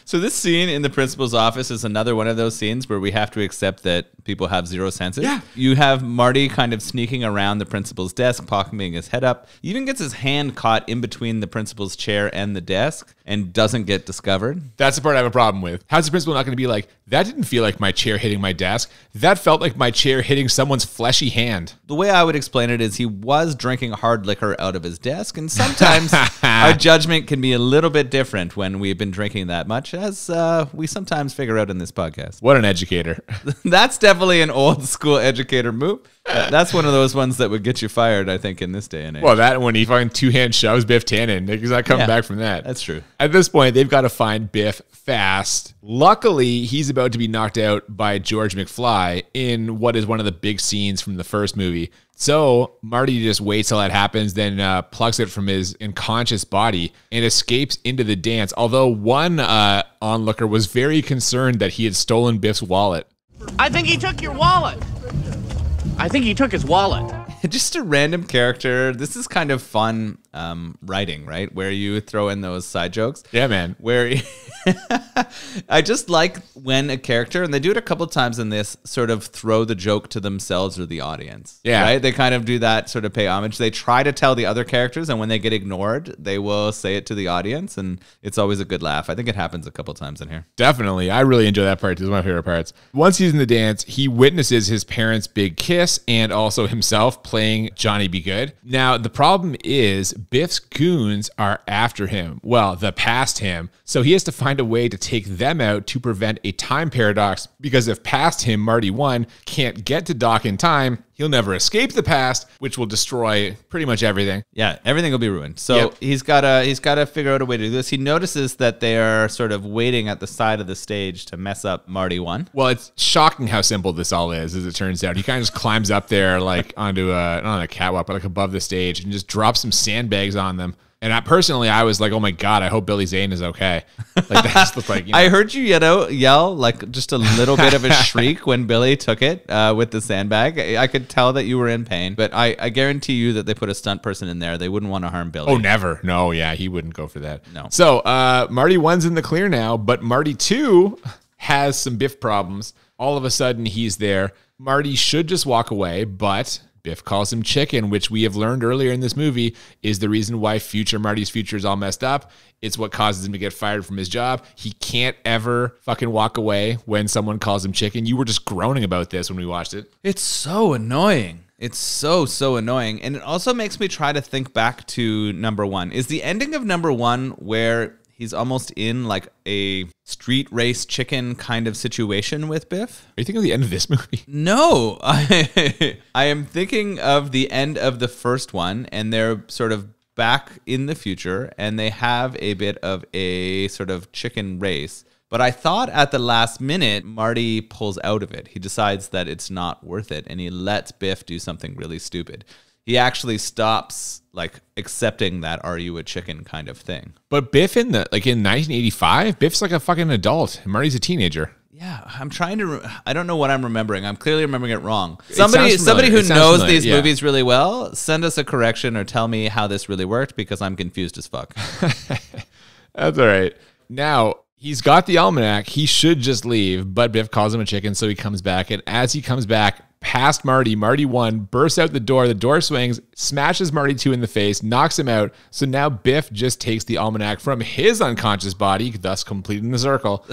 So this scene in the principal's office is another one of those scenes where we have to accept that people have zero senses.
Yeah.
You have Marty kind of sneaking around the principal's desk, pocketing his head up. He even gets his hand caught in between the principal's chair and the desk and doesn't get discovered.
That's the part I have a problem with. How's the principal not going to be like, that didn't feel like my chair hitting my desk. That felt like my chair hitting someone's fleshy hand.
The way I would explain it is he was drinking hard liquor out of his desk, and sometimes our judgment can be a little bit different when we've been drinking that much, as we sometimes figure out in this podcast.
What an educator.
That's definitely an old school educator move. That's one of those ones that would get you fired, I think, in this day and age.
Well, that when he fucking two-hand shoves Biff Tannen, he's not coming back from that.
That's true.
At this point, they've got to find Biff fast. Luckily, he's about to be knocked out by George McFly in what is one of the big scenes from the first movie. So Marty just waits till that happens, then plucks it from his unconscious body and escapes into the dance. Although one onlooker was very concerned that he had stolen Biff's wallet.
I think he took your wallet. I think he took his wallet.
Just a random character. This is kind of fun writing, right? Where you throw in those side jokes.
Yeah, man.
Where I just like when a character, and they do it a couple of times in this, sort of throw the joke to themselves or the audience.
Yeah.
Right? They kind of do that, sort of pay homage. They try to tell the other characters, and when they get ignored, they will say it to the audience, and it's always a good laugh. I think it happens a couple of times in here.
Definitely. I really enjoy that part. It's one of my favorite parts. Once he's in the dance, he witnesses his parents' big kiss and also himself playing Johnny Be Good. Now, the problem is Biff's goons are after him. Well, the past him. So he has to find a way to take them out to prevent a time paradox, because if past him, Marty 1, can't get to Doc in time, he'll never escape the past, which will destroy pretty much everything.
Yeah, everything will be ruined. So he's gotta figure out a way to do this. He notices that they are sort of waiting at the side of the stage to mess up Marty 1.
Well, it's shocking how simple this all is, as it turns out. He kind of just climbs up there like onto not on a catwalk, but like above the stage, and just drops some sandbags on them. And I was like, oh my God, I hope Billy Zane is okay. Like that's the like.
I heard you yell like just a little bit of a shriek when Billy took it with the sandbag. I could tell that you were in pain, but I guarantee you that they put a stunt person in there. They wouldn't want to harm Billy.
Oh, never. No, yeah, he wouldn't go for that.
No.
So Marty 1's in the clear now, but Marty 2 has some Biff problems. All of a sudden, he's there. Marty should just walk away, but Biff calls him chicken, which we have learned earlier in this movie is the reason why Marty's future is all messed up. It's what causes him to get fired from his job. He can't ever fucking walk away when someone calls him chicken. You were just groaning about this when we watched it.
It's so annoying. It's so annoying. And it also makes me try to think back to number 1. Is the ending of number 1 where he's almost in like a street race chicken kind of situation with Biff?
Are you thinking of the end of this movie?
No, I am thinking of the end of the first one, and they're sort of back in the future, and they have a bit of a sort of chicken race. But I thought at the last minute, Marty pulls out of it. He decides that it's not worth it, and he lets Biff do something really stupid. He actually stops like accepting that "are you a chicken" kind of thing.
But Biff in 1985, Biff's like a fucking adult, and Marty's a teenager.
Yeah, I'm trying to. I don't know what I'm remembering. I'm clearly remembering it wrong.
Somebody
who knows
familiar,
these
yeah.
movies really well, send us a correction or tell me how this really worked, because I'm confused as fuck.
That's all right. Now, he's got the almanac. He should just leave, but Biff calls him a chicken, so he comes back. And as he comes back past Marty 1 bursts out the door swings, smashes Marty 2 in the face, knocks him out. So now Biff just takes the almanac from his unconscious body, thus completing the circle.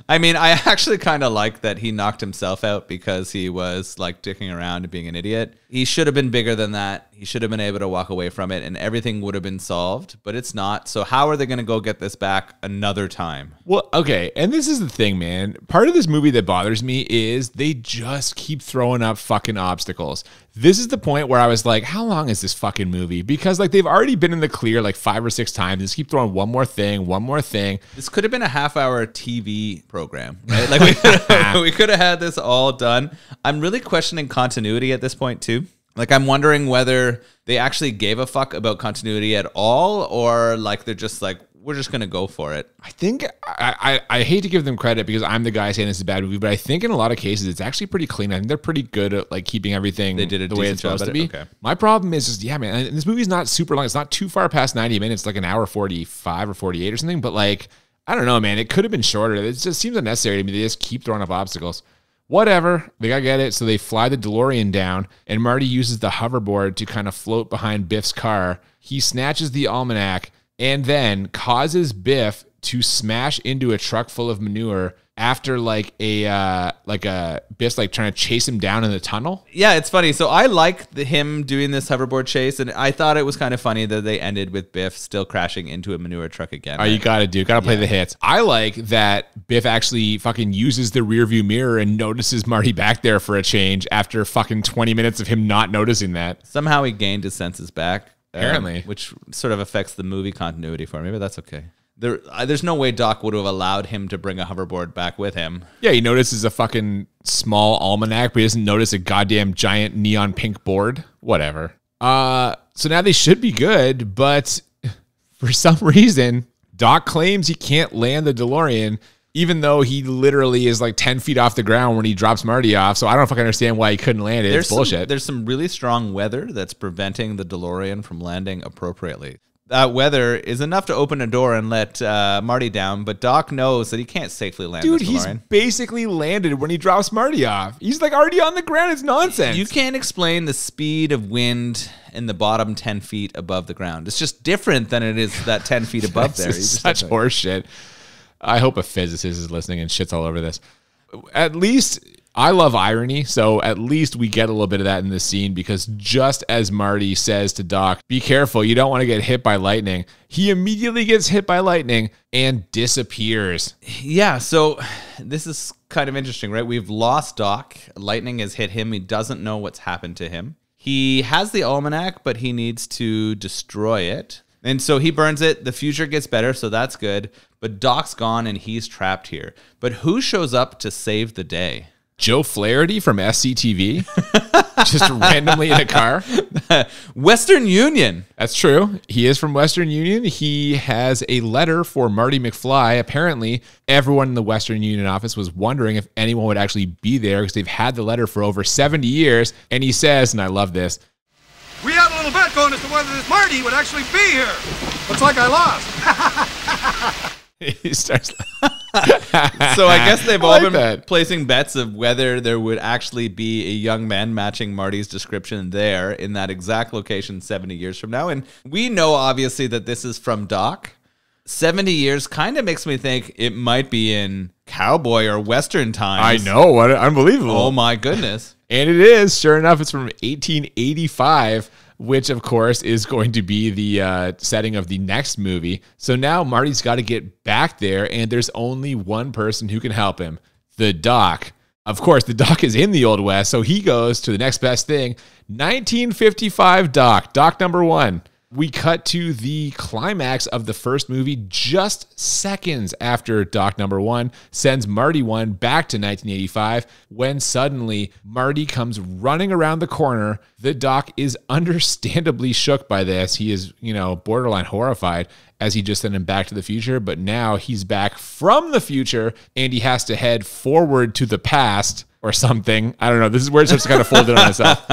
I mean, I actually kind of like that he knocked himself out because he was like dicking around and being an idiot. He should have been bigger than that. He should have been able to walk away from it and everything would have been solved, but it's not. So how are they going to go get this back another time?
Well, okay. And this is the thing, man. Part of this movie that bothers me is they just keep throwing up fucking obstacles. This is the point where I was like, how long is this fucking movie? Because like they've already been in the clear like 5 or 6 times. They just keep throwing one more thing. This
could have been a half-hour TV program, right? Like we could have had this all done. I'm really questioning continuity at this point too. Like I'm wondering whether they actually gave a fuck about continuity at all, or like they're just like, we're just going to go for it.
I think I hate to give them credit because I'm the guy saying this is a bad movie, but I think in a lot of cases it's actually pretty clean. I think they're pretty good at like keeping everything
they did
the way it's supposed to be.
Okay.
My problem is just, yeah, man, and this movie's not super long. It's not too far past 90 minutes, like an hour 45 or 48 or something. But like, I don't know, man, it could have been shorter. It just seems unnecessary to me. They just keep throwing up obstacles. Whatever, they gotta get it. So they fly the DeLorean down, and Marty uses the hoverboard to kind of float behind Biff's car. He snatches the almanac and then causes Biff to smash into a truck full of manure after like a Biff's like trying to chase him down in the tunnel.
Yeah, it's funny. So I like him doing this hoverboard chase, and I thought it was kind of funny that they ended with Biff still crashing into a manure truck again.
Oh, you gotta play the hits. I like that Biff actually fucking uses the rear view mirror and notices Marty back there for a change after fucking 20 minutes of him not noticing that.
Somehow he gained his senses back.
Apparently.
Which sort of affects the movie continuity for me, but that's okay. There's no way Doc would have allowed him to bring a hoverboard back with him.
Yeah, he notices a fucking small almanac, but he doesn't notice a goddamn giant neon pink board. Whatever. So now they should be good, but for some reason, Doc claims he can't land the DeLorean. even though he literally is like 10 feet off the ground when he drops Marty off. So I don't fucking understand why he couldn't land it. It's bullshit.
There's some really strong weather that's preventing the DeLorean from landing appropriately. That weather is enough to open a door and let Marty down, but Doc knows that he can't safely land
Dude,
this
he's
DeLorean.
basically landed when he drops Marty off. He's like already on the ground. It's nonsense.
You can't explain the speed of wind in the bottom 10 feet above the ground. It's just different than it is that 10 feet above there.
It's such horse shit. I hope a physicist is listening and shits all over this. At least I love irony, so at least we get a little bit of that in this scene, because just as Marty says to Doc, be careful, you don't want to get hit by lightning, he immediately gets hit by lightning and disappears.
Yeah, so this is kind of interesting, right? We've lost Doc. Lightning has hit him. He doesn't know what's happened to him. He has the almanac, but he needs to destroy it. And so he burns it. The future gets better, so that's good. But Doc's gone and he's trapped here. But who shows up to save the day?
Joe Flaherty from SCTV, just randomly in a car.
Western Union.
That's true. He is from Western Union. He has a letter for Marty McFly. Apparently, everyone in the Western Union office was wondering if anyone would actually be there because they've had the letter for over 70 years. And he says, and I love this,
we had a little bet going as to whether this Marty would actually be here. Looks like I lost.
he starts.
So I guess they've all been
that.
placing bets of whether there would actually be a young man matching Marty's description there in that exact location 70 years from now. And we know, obviously, that this is from Doc. 70 years kind of makes me think it might be in cowboy or Western times.
I know. What unbelievable.
Oh, my goodness.
And it is. Sure enough, it's from 1885. Which, of course, is going to be the setting of the next movie. So now Marty's got to get back there, and there's only one person who can help him, the Doc. Of course, the Doc is in the Old West, so he goes to the next best thing, 1955 Doc number 1. We cut to the climax of the first movie just seconds after Doc number 1 sends Marty 1 back to 1985, when suddenly Marty comes running around the corner. The Doc is understandably shook by this. He is, borderline horrified as he just sent him back to the future, but now he's back from the future and he has to head forward to the past or something. I don't know. This is where it starts to kind of fold in on itself.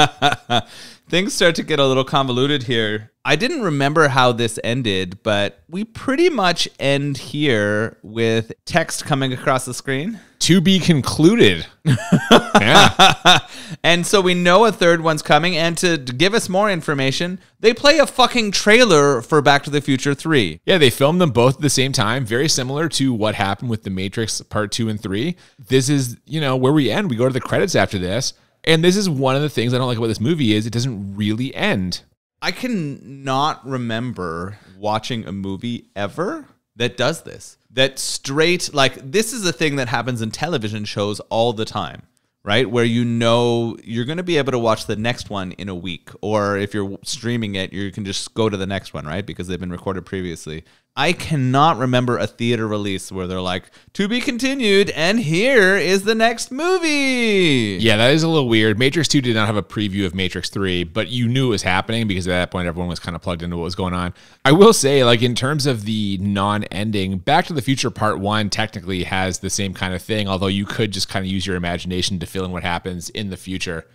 Things start to get a little convoluted here. I didn't remember how this ended, but we pretty much end here with text coming across the screen.
To be concluded. Yeah.
And so we know a third one's coming. And to give us more information, they play a fucking trailer for Back to the Future 3.
Yeah, they filmed them both at the same time. Very similar to what happened with The Matrix Part 2 and 3. This is, where we end. We go to the credits after this. And this is one of the things I don't like about this movie is it doesn't really end.
I can not remember watching a movie ever that does this. That straight, this is a thing that happens in television shows all the time, right? Where you're going to be able to watch the next one in a week. Or if you're streaming it, you can just go to the next one, right? Because they've been recorded previously. I cannot remember a theater release where they're like, to be continued, and here is the next movie.
Yeah, that is a little weird. Matrix 2 did not have a preview of Matrix 3, but you knew it was happening because at that point everyone was kind of plugged into what was going on. I will say, in terms of the non-ending, Back to the Future Part 1 technically has the same kind of thing, although you could just kind of use your imagination to fill in what happens in the future.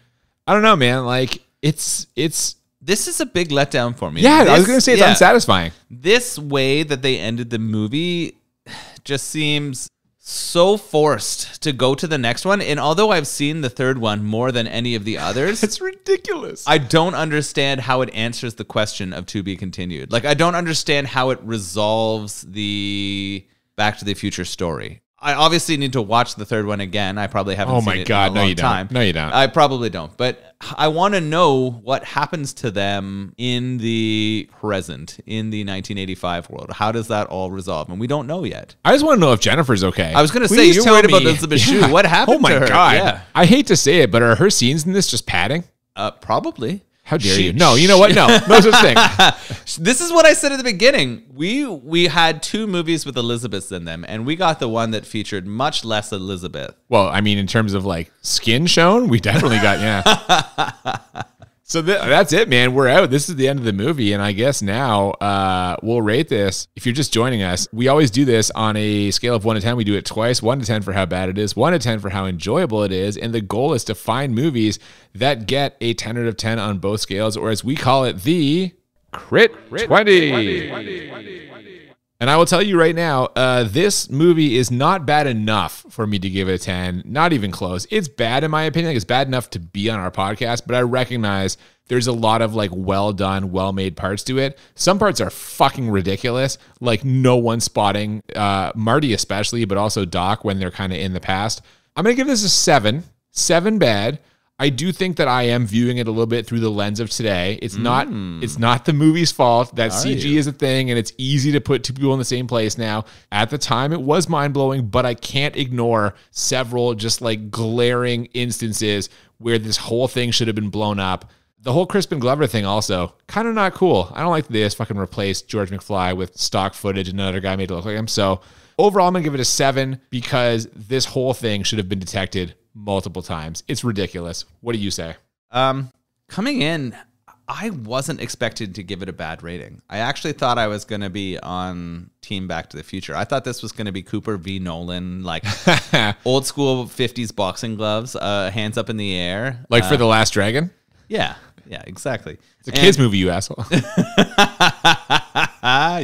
I don't know, man.
This is a big letdown for me.
Yeah, I was going to say it's unsatisfying.
This way that they ended the movie just seems so forced to go to the next one. And although I've seen the third one more than any of the others,
it's ridiculous.
I don't understand how it answers the question of to be continued. I don't understand how it resolves the Back to the Future story. I obviously need to watch the third one again. I probably haven't seen it in a long time.
No, you don't.
I probably don't. But I want to know what happens to them in the present, in the 1985 world. How does that all resolve? And we don't know yet.
I just want to know if Jennifer's okay.
I was going to say, you're worried about Elizabeth Shue. What happened to her?
Oh, my God.
Yeah.
I hate to say it, but are her scenes in this just padding?
Probably.
How dare you? No, you know what? No such thing.
This is what I said at the beginning. We had two movies with Elizabeths in them, and we got the one that featured much less Elizabeth.
Well, I mean, in terms of skin shown, we definitely got, yeah. So that's it, man. We're out. This is the end of the movie. And I guess now we'll rate this. If you're just joining us, we always do this on a scale of 1 to 10. We do it twice, 1 to 10 for how bad it is, 1 to 10 for how enjoyable it is. And the goal is to find movies that get a 10 out of 10 on both scales, or as we call it, the Crit 20. And I will tell you right now, this movie is not bad enough for me to give it a 10. Not even close. It's bad in my opinion. It's bad enough to be on our podcast, but I recognize there's a lot of like well done, well made parts to it. Some parts are fucking ridiculous, like no one spotting Marty especially, but also Doc when they're kind of in the past. I'm gonna give this a 7. 7 bad. I do think that I am viewing it a little bit through the lens of today. It's not the movie's fault that CG is a thing and it's easy to put two people in the same place now. At the time, it was mind-blowing, but I can't ignore several just like glaring instances where this whole thing should have been blown up. The whole Crispin Glover thing also, kind of not cool. I don't like that they just fucking replaced George McFly with stock footage and another guy made it look like him. So overall, I'm going to give it a 7 because this whole thing should have been detected multiple times. It's ridiculous. What do you say?
Coming in, I wasn't expected to give it a bad rating. I actually thought I was going to be on Team Back to the Future. I thought this was going to be Cooper v. Nolan, like old school 50s boxing gloves, hands up in the air.
Like for The Last Dragon?
Yeah, exactly.
It's a kid's movie, you asshole.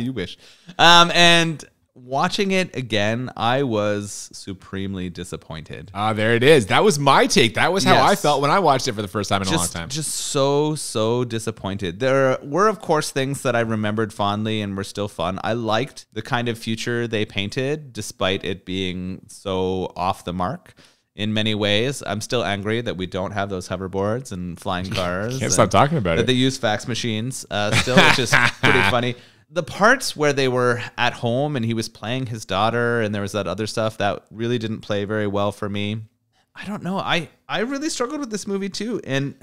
You wish. And watching it again, I was supremely disappointed.
There it is. That was my take. That was how I felt when I watched it for the first time in a long time.
Just so disappointed. There were, of course, things that I remembered fondly and were still fun. I liked the kind of future they painted, despite it being so off the mark. In many ways, I'm still angry that we don't have those hoverboards and flying cars.
Can't stop talking about it.
That they use fax machines still, which is pretty funny. The parts where they were at home and he was playing his daughter and there was that other stuff that really didn't play very well for me. I don't know. I really struggled with this movie too. And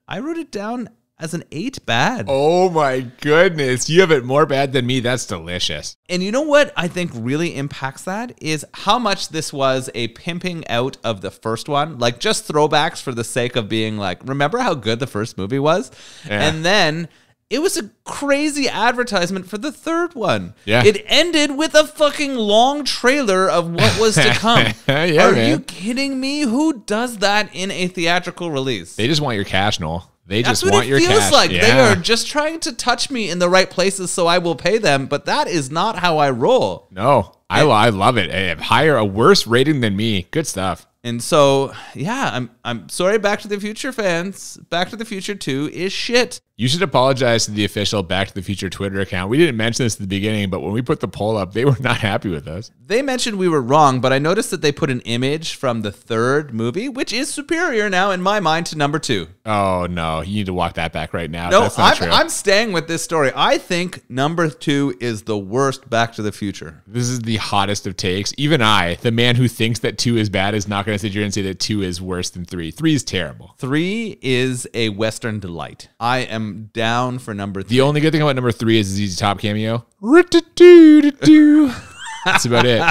I wrote it down as an 8 bad.
Oh my goodness. You have it more bad than me. That's delicious.
And you know what I think really impacts that is how much this was a pimping out of the first one. Like just throwbacks for the sake of being like, remember how good the first movie was? Yeah. And then it was a crazy advertisement for the third one.
Yeah.
It ended with a fucking long trailer of what was to come. Are you kidding me? Who does that in a theatrical release?
They just want your cash, Noel. They
That's
just want your cash.
That's what it feels like. Yeah. They are just trying to touch me in the right places so I will pay them, but that is not how I roll.
No, I love it. Higher, a worse rating than me. Good stuff.
And so, yeah, I'm sorry, Back to the Future fans. Back to the Future 2 is shit.
You should apologize to the official Back to the Future Twitter account. We didn't mention this at the beginning, but when we put the poll up, they were not happy with us.
They mentioned we were wrong, but I noticed that they put an image from the third movie, which is superior now in my mind to number 2.
Oh, no. You need to walk that back right now.
No,
that's not true.
I'm staying with this story. I think number 2 is the worst Back to the Future.
This is the hottest of takes. Even I, the man who thinks that 2 is bad, is not going to sit here and say that 2 is worse than 3. 3 is terrible.
3 is a Western delight. I am down for number 3.
The only good thing about number 3 is the ZZ Top cameo. That's about it.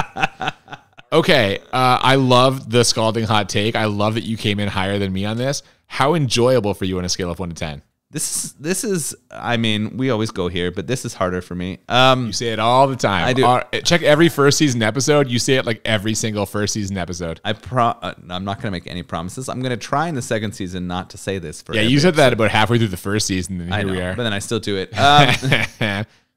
Okay, I love the scalding hot take. I love that you came in higher than me on this. How enjoyable for you on a scale of 1 to 10?
This is, I mean, we always go here, but this is harder for me.
You say it all the time.
I do.
Check every first season episode. You say it like every single first season episode.
I'm not going to make any promises. I'm going to try in the second season not to say this.
Yeah, you said that about halfway through the first season, and here we are.
But then I still do it.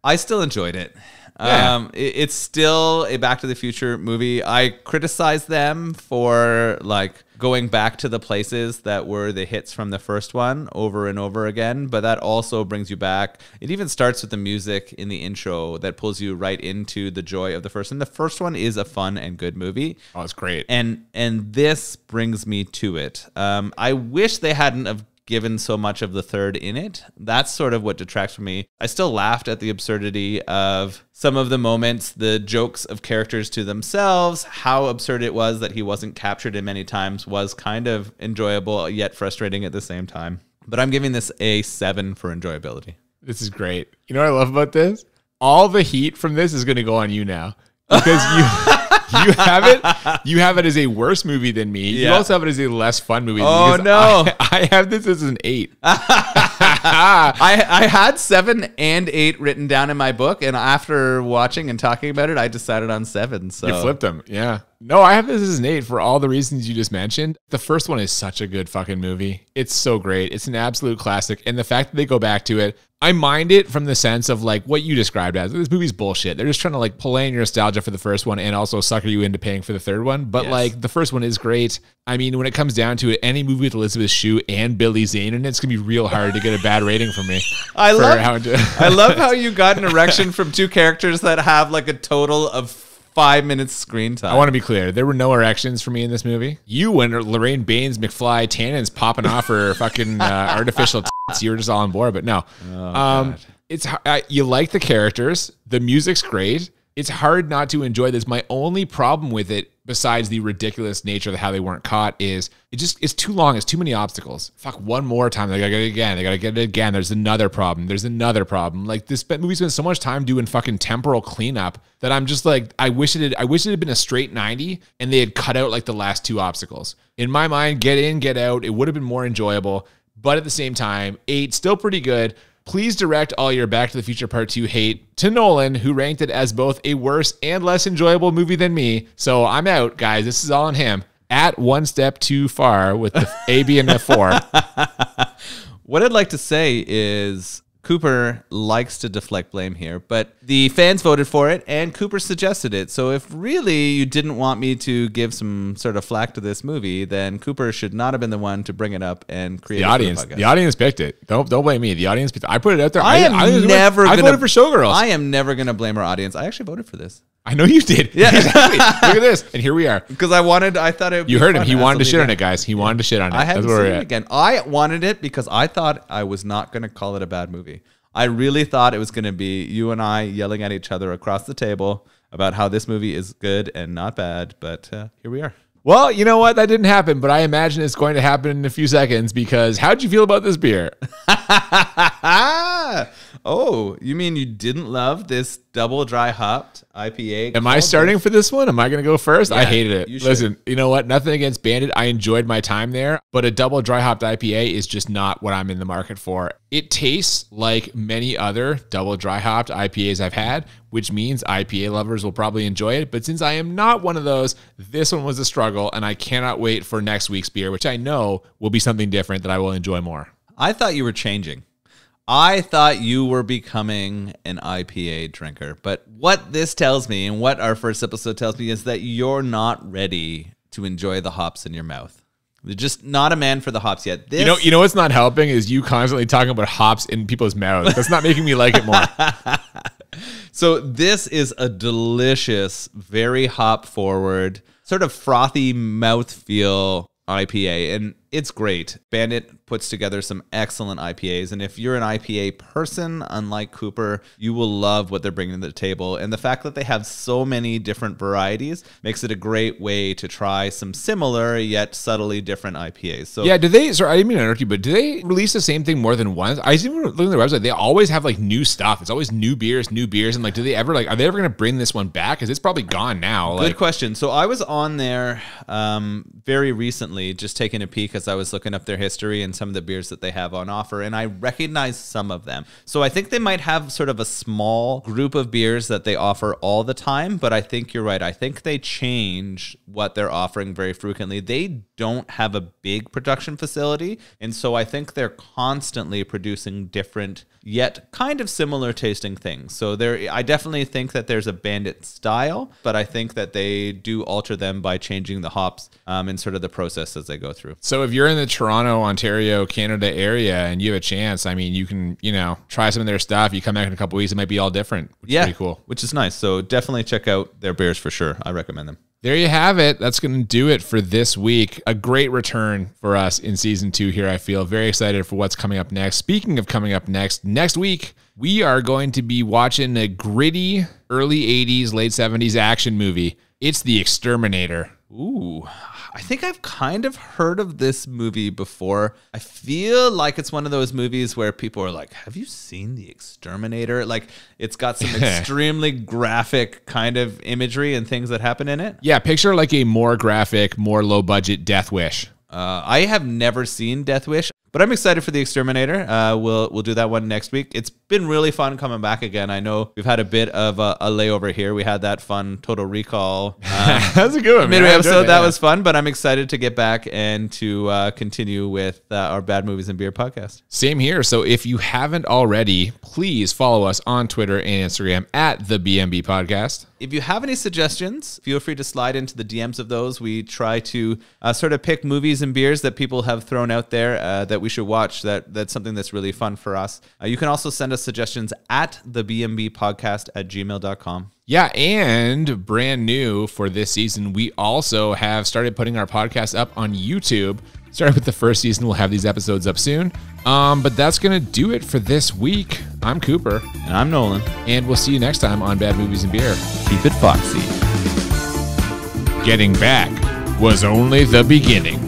I still enjoyed it. Yeah. It's still a Back to the Future movie. I criticize them for like going back to the places that were the hits from the first one over and over again, but that also brings you back. It even starts with the music in the intro that pulls you right into the joy of the first one. The first one is a fun and good movie.
Oh, it's great.
And this brings me to it. I wish they hadn't have given so much of the third in it. That's sort of what detracts from me. I still laughed at the absurdity of some of the moments, the jokes of characters to themselves, how absurd it was that he wasn't captured in many times was kind of enjoyable, yet frustrating at the same time. But I'm giving this a 7 for enjoyability.
This is great. You know what I love about this? All the heat from this is going to go on you now. Because you have it as a worse movie than me. Yeah. You also have it as a less fun movie than me.
Oh, no.
I have this as an 8.
I had 7 and 8 written down in my book, and after watching and talking about it, I decided on 7. So
You flipped them. Yeah. No, I have this as an 8 for all the reasons you just mentioned. The first one is such a good fucking movie. It's so great. It's an absolute classic. And the fact that they go back to it, I mind it from the sense of like what you described as this movie's bullshit. They're just trying to like play in your nostalgia for the first one and also sucker you into paying for the third one. But like the first one is great. I mean, when it comes down to it, any movie with Elizabeth Shue and Billy Zane in it's gonna be real hard to get a bad rating from me.
I love how you got an erection from 2 characters that have like a total of 5 minutes screen time.
I want to be clear. There were no erections for me in this movie. You, when Lorraine Baines McFly Tannen's popping off her fucking artificial tits, you were just all on board. But no, it's you like the characters. The music's great. It's hard not to enjoy this. My only problem with it, besides the ridiculous nature of how they weren't caught, is it's too long. It's too many obstacles. Fuck, one more time. They gotta get it again. They gotta get it again. There's another problem. Like this movie spent so much time doing fucking temporal cleanup that I'm just like, I wish it had been a straight 90 and they had cut out like the last 2 obstacles. In my mind, get in, get out. It would have been more enjoyable. But at the same time, 8, still pretty good. Please direct all your Back to the Future Part 2 hate to Nolan, who ranked it as both a worse and less enjoyable movie than me. So I'm out, guys. This is all on him. At One Step Too Far with the A, B, and F4.
What I'd like to say is Cooper likes to deflect blame here, but the fans voted for it and Cooper suggested it. So if really you didn't want me to give some sort of flack to this movie, then Cooper should not have been the one to bring it up and create
the audience. The audience picked it. Don't blame me. The audience picked it. I put it out there.
I
voted for Showgirls.
I am never going to blame our audience. I actually voted for this.
I know you did. Yeah, exactly. Look at this, and here we are.
Because I thought it would be
You heard him.
fun.
He wanted to shit on it, guys. He wanted to shit on it.
I hadn't seen it again. I wanted it because I thought I was not going to call it a bad movie. I really thought it was going to be you and I yelling at each other across the table about how this movie is good and not bad, but here we are.
Well, you know what? That didn't happen, but I imagine it's going to happen in a few seconds because how'd you feel about this beer?
Oh, you mean you didn't love this double dry hopped IPA?
Am I starting for this one? Am I going to go first?
Yeah,
I hated it. Listen, you know what? Nothing against Bandit. I enjoyed my time there, but a double dry hopped IPA is just not what I'm in the market for. It tastes like many other double dry hopped IPAs I've had, which means IPA lovers will probably enjoy it. But since I am not one of those, this one was a struggle, and I cannot wait for next week's beer, which I know will be something different that I will enjoy more.
I thought you were changing. I thought you were becoming an IPA drinker. But what this tells me and what our first episode tells me is that you're not ready to enjoy the hops in your mouth. You're just not a man for the hops yet.
You know what's not helping is you constantly talking about hops in people's mouths. That's not making me like it more.
So this is a delicious, very hop forward, sort of frothy mouthfeel IPA, and it's great. Bandit puts together some excellent IPAs, and if you're an IPA person, unlike Cooper, you will love what they're bringing to the table. And the fact that they have so many different varieties makes it a great way to try some similar yet subtly different IPAs. So
yeah, I didn't mean to interrupt you, but do they release the same thing more than once? I see looking at their website, they always have like new stuff. It's always new beers, and like, are they ever going to bring this one back? Because it's probably gone now.
Good question. So I was on there very recently, just taking a peek as I was looking up their history and some of the beers that they have on offer, and I recognized some of them. So I think they might have sort of a small group of beers that they offer all the time, but I think you're right. I think they change what they're offering very frequently. They don't have a big production facility, and so I think they're constantly producing different yet kind of similar tasting things. So I definitely think that there's a Bandit style, but I think that they do alter them by changing the hops and sort of the process as they go through.
So if you're in the Toronto, Ontario, Canada area and you have a chance, I mean, you can, try some of their stuff. You come back in a couple weeks, it might be all different, which is pretty cool.
Which is nice. So definitely check out their beers for sure. I recommend them.
There you have it. That's going to do it for this week. A great return for us in season 2 here, I feel. Very excited for what's coming up next. Speaking of coming up next week, we are going to be watching a gritty early 80s, late 70s action movie. It's The Exterminator.
Ooh, I think I've kind of heard of this movie before. I feel like it's one of those movies where people are like, have you seen The Exterminator? Like, it's got some extremely graphic kind of imagery and things that happen in it.
Yeah, picture like a more graphic, more low budget Death Wish.
I have never seen Death Wish, but But I'm excited for The Exterminator. We'll do that one next week. It's been really fun coming back again. I know we've had a bit of a layover here. We had that fun Total Recall
That's a good one.
midway episode. That was fun, but I'm excited to get back and to continue with our Bad Movies and Beer podcast.
Same here. So if you haven't already, please follow us on Twitter and Instagram at the BMB Podcast.
If you have any suggestions, feel free to slide into the DMs of those. We try to sort of pick movies and beers that people have thrown out there that we should watch. That's something that's really fun for us. You can also send us suggestions at thebmbpodcast@gmail.com.
Yeah, and brand new for this season, we also have started putting our podcast up on YouTube. Started with the first season. We'll have these episodes up soon. But that's going to do it for this week. I'm Cooper.
And I'm Nolan.
And we'll see you next time on Bad Movies and Beer.
Keep it foxy.
Getting back was only the beginning.